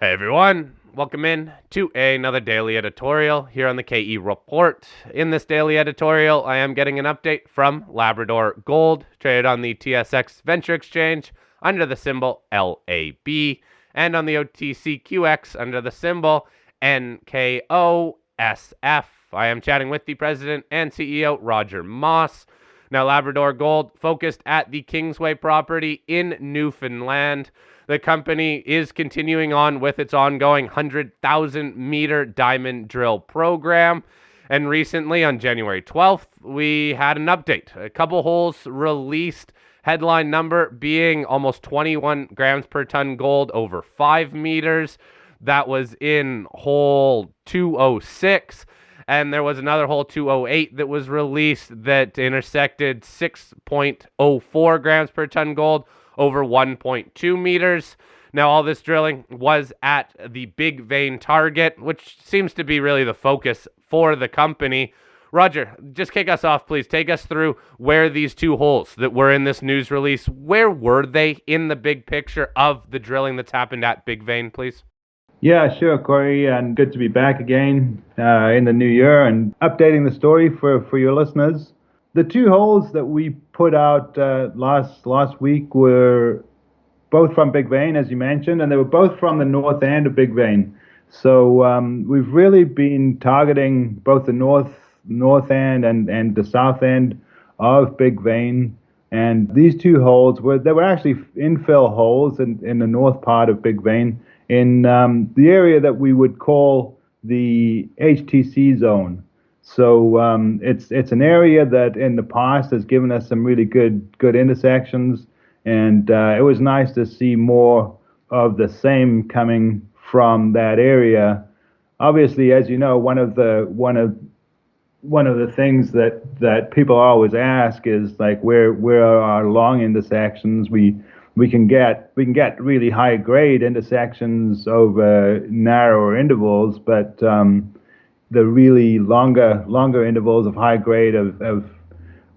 Hey everyone, welcome in to another daily editorial here on the KE Report. In this daily editorial, I am getting an update from Labrador Gold, traded on the TSX Venture Exchange under the symbol LAB, and on the OTCQX under the symbol NKOSF. I am chatting with the president and CEO, Roger Moss. Now, Labrador Gold focused at the Kingsway property in Newfoundland. The company is continuing on with its ongoing 100,000 meter diamond drill program. And recently, on January 12th, we had an update. A couple holes released, headline number being almost 21 grams per ton gold over 5 meters. That was in hole 206. And there was another hole 208 that was released that intersected 6.04 grams per ton gold over 1.2 meters. Now, all this drilling was at the Big Vein target, which seems to be really the focus for the company. Roger, just kick us off, please. Take us through where these two holes that were in this news release, where were they in the big picture of the drilling that's happened at Big Vein, please? Yeah, sure, Cory, and good to be back again in the new year and updating the story for your listeners. The two holes that we put out last week were both from Big Vein, as you mentioned, and they were both from the north end of Big Vein. So we've really been targeting both the north end and the south end of Big Vein. And these two holes were actually infill holes in the north part of Big Vein in the area that we would call the HTC zone. So it's an area that in the past has given us some really good intersections, and it was nice to see more of the same coming from that area. Obviously, as you know, one of the things that people always ask is like where are our long intersections? We can get really high grade intersections over narrower intervals, but the really longer intervals of high grade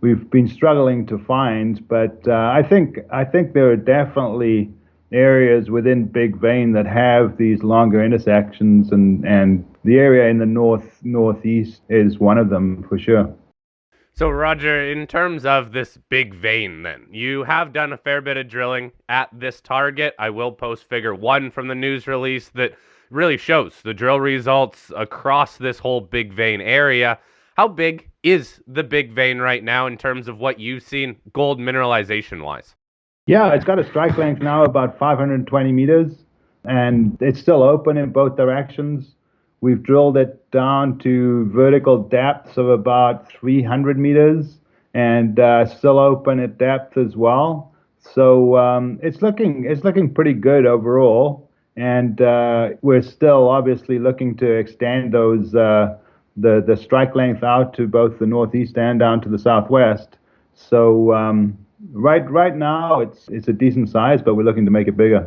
we've been struggling to find. But I think there are definitely areas within Big Vein that have these longer intersections, and the area in the northeast is one of them for sure. So, Roger, in terms of this Big Vein, then, you have done a fair bit of drilling at this target. I will post figure 1 from the news release that really shows the drill results across this whole Big Vein area. How big is the Big Vein right now in terms of what you've seen gold mineralization-wise? Yeah, it's got a strike length now about 520 meters, and it's still open in both directions. We've drilled it down to vertical depths of about 300 meters and still open at depth as well. So it's looking pretty good overall, and we're still obviously looking to extend those the strike length out to both the northeast and down to the southwest. So right now it's a decent size, but we're looking to make it bigger.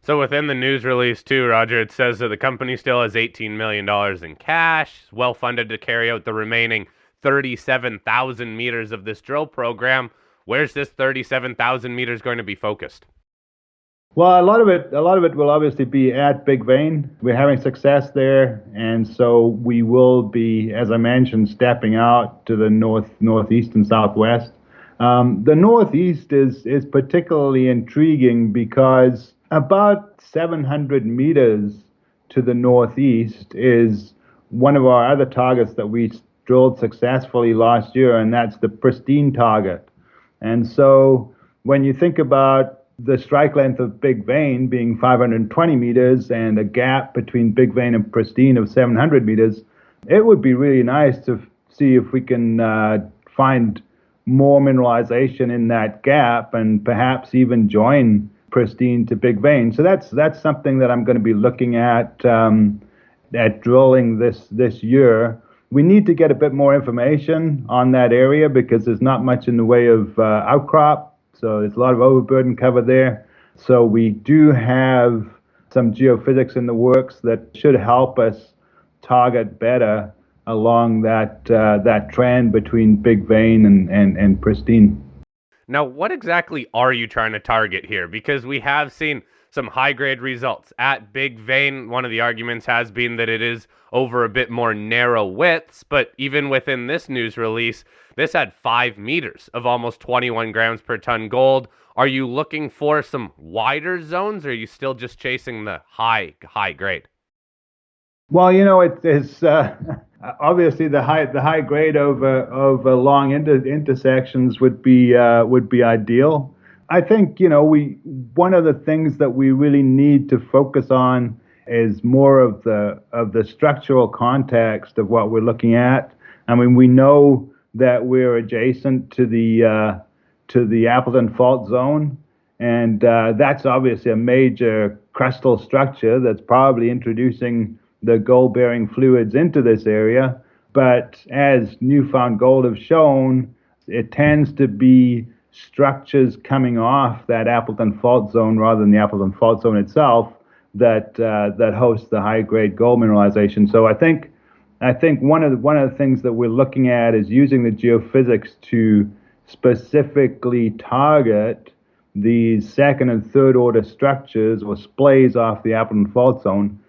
So within the news release too, Roger, it says that the company still has $18 million in cash, well funded to carry out the remaining 37,000 meters of this drill program. Where's this 37,000 meters going to be focused? Well, a lot of it will obviously be at Big Vein. We're having success there, and so we will be, as I mentioned, stepping out to the northeast and southwest. The northeast is particularly intriguing because about 700 meters to the northeast is one of our other targets that we drilled successfully last year, and that's the Pristine target. And so when you think about the strike length of Big Vein being 520 meters and a gap between Big Vein and Pristine of 700 meters, it would be really nice to see if we can find more mineralization in that gap and perhaps even join Pristine to Big Vein. So that's something that I'm going to be looking at drilling this year. We need to get a bit more information on that area because there's not much in the way of outcrop. So there's a lot of overburden cover there. So we do have some geophysics in the works that should help us target better along that trend between Big Vein and Pristine. Now, what exactly are you trying to target here? Because we have seen some high-grade results at Big Vein. One of the arguments has been that it is over a bit more narrow widths, but even within this news release, this had 5 meters of almost 21 grams per ton gold. Are you looking for some wider zones, or are you still just chasing the high grade? Well, it's obviously the high grade over long intersections would be ideal. I think one of the things that we really need to focus on is more of the structural context of what we're looking at. I mean, we know that we're adjacent to the Appleton Fault Zone, and that's obviously a major crustal structure that's probably introducing the gold-bearing fluids into this area. But as Newfound Gold have shown, it tends to be structures coming off that Appleton Fault Zone rather than the Appleton Fault Zone itself that hosts the high-grade gold mineralization. So I think one of the things that we're looking at is using the geophysics to specifically target these second and third order structures or splays off the Appleton Fault Zone,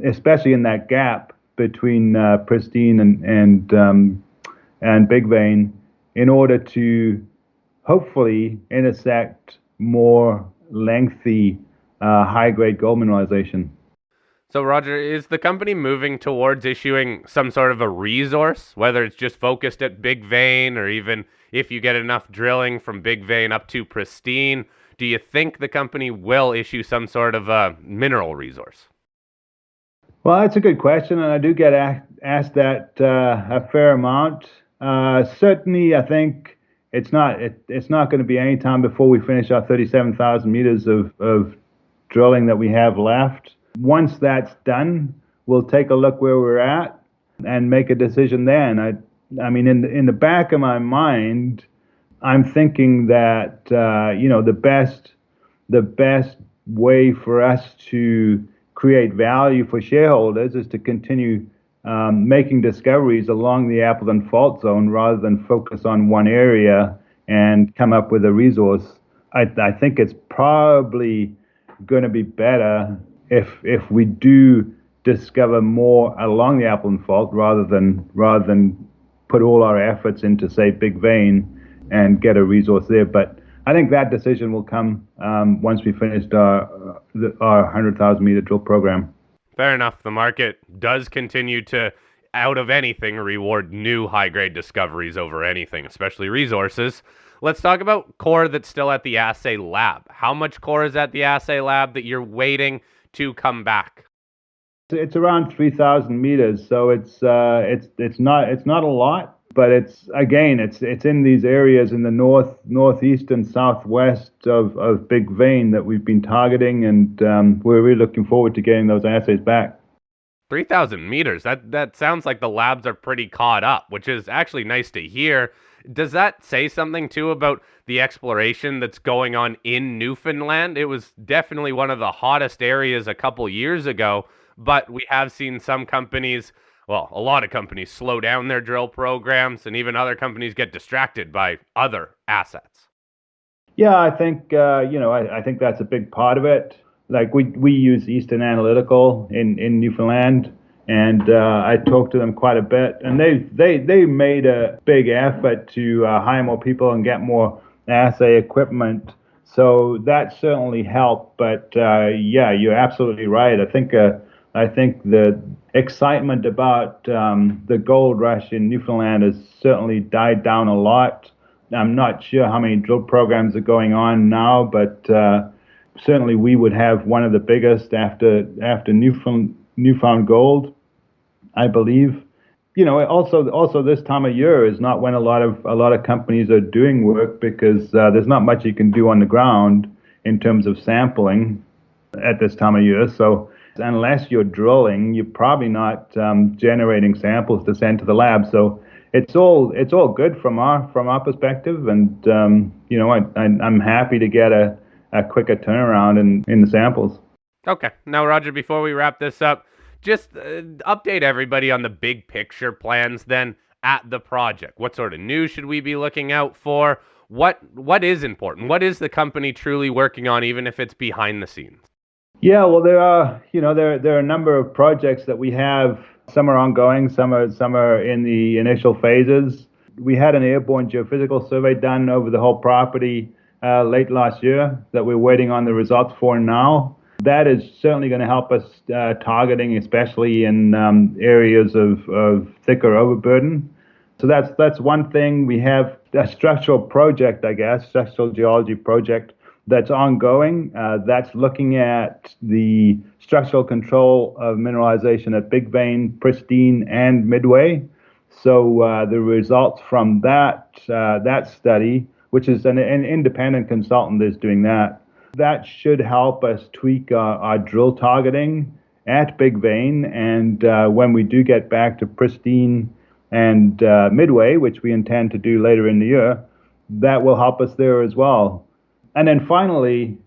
especially in that gap between Pristine and Big Vein, in order to hopefully intersect more lengthy high-grade gold mineralization. So, Roger, is the company moving towards issuing some sort of a resource, whether it's just focused at Big Vein or even if you get enough drilling from Big Vein up to Pristine? Do you think the company will issue some sort of a mineral resource? Well, that's a good question, and I do get asked that a fair amount. Certainly, I think it's not going to be any time before we finish our 37,000 meters of drilling that we have left. Once that's done, we'll take a look where we're at and make a decision then. I mean, in the back of my mind, I'm thinking that the best way for us to create value for shareholders is to continue making discoveries along the Appleton Fault Zone rather than focus on one area and come up with a resource. I think it's probably going to be better if we do discover more along the Appleton Fault rather than put all our efforts into, say, Big Vein and get a resource there. But I think that decision will come once we finished our 100,000 meter drill program. Fair enough. The market does continue to, out of anything, reward new high-grade discoveries over anything, especially resources. Let's talk about core that's still at the assay lab. How much core is at the assay lab that you're waiting to come back? It's around 3,000 meters, so it's not a lot, but it's in these areas in the northeast and southwest of Big Vein that we've been targeting, and we're really looking forward to getting those assays back. 3,000 meters. That sounds like the labs are pretty caught up, which is actually nice to hear. Does that say something too about the exploration that's going on in Newfoundland? It was definitely one of the hottest areas a couple years ago, but we have seen some companies, well, a lot of companies slow down their drill programs, and even other companies get distracted by other assets. Yeah, I think I think that's a big part of it. Like we use Eastern Analytical in Newfoundland, and I talked to them quite a bit, and they made a big effort to hire more people and get more assay equipment. So that certainly helped. But yeah, you're absolutely right. I think the excitement about the gold rush in Newfoundland has certainly died down a lot. I'm not sure how many drill programs are going on now, but certainly we would have one of the biggest after Newfound Gold, I believe. Also this time of year is not when a lot of companies are doing work, because there's not much you can do on the ground in terms of sampling at this time of year. So unless you're drilling, you're probably not generating samples to send to the lab. So it's all good from our perspective, and I'm happy to get a quicker turnaround in the samples. Okay. Now, Roger, before we wrap this up, just update everybody on the big picture plans then at the project. What sort of news should we be looking out for? What is important? What is the company truly working on, even if it's behind the scenes? Yeah, well, there are, there are a number of projects that we have. Some are ongoing, some are in the initial phases. We had an airborne geophysical survey done over the whole property late last year that we're waiting on the results for now. That is certainly going to help us targeting, especially in areas of thicker overburden. So that's one thing. We have a structural project, I guess, structural geology project that's ongoing. That's looking at the structural control of mineralization at Big Vein, Pristine, and Midway. So the results from that study, which is an independent consultant is doing that should help us tweak our drill targeting at Big Vein. And when we do get back to Pristine and Midway, which we intend to do later in the year, that will help us there as well. And then finally,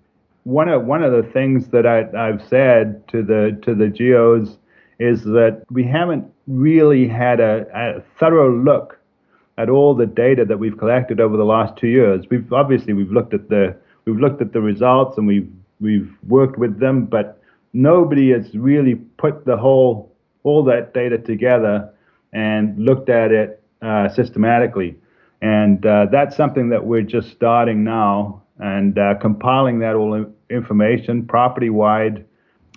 one of the things that I've said to the geos is that we haven't really had a thorough look at all the data that we've collected over the last 2 years. We've looked at the results, and we've worked with them, but nobody has really put all that data together and looked at it systematically. And that's something that we're just starting now, and compiling that all information property-wide.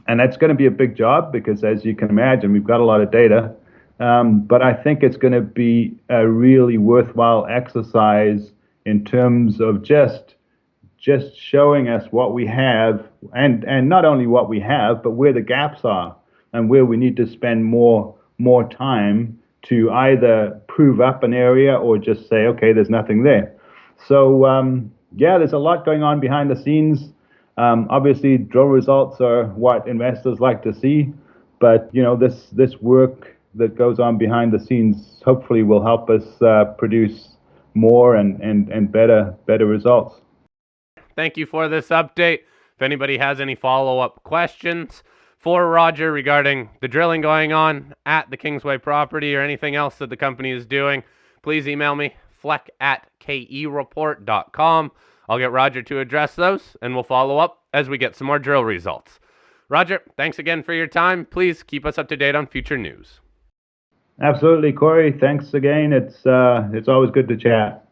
And that's going to be a big job because, as you can imagine, we've got a lot of data. But I think it's going to be a really worthwhile exercise in terms of just showing us what we have, and not only what we have, but where the gaps are and where we need to spend more time to either prove up an area or just say, okay, there's nothing there. So yeah, there's a lot going on behind the scenes. Obviously, drill results are what investors like to see, but this work that goes on behind the scenes hopefully will help us produce more and better results. Thank you for this update. If anybody has any follow-up questions for Roger regarding the drilling going on at the Kingsway property or anything else that the company is doing, please email me, fleck@kereport.com. I'll get Roger to address those, and we'll follow up as we get some more drill results. Roger, thanks again for your time. Please keep us up to date on future news. Absolutely, Cory. Thanks again. It's always good to chat.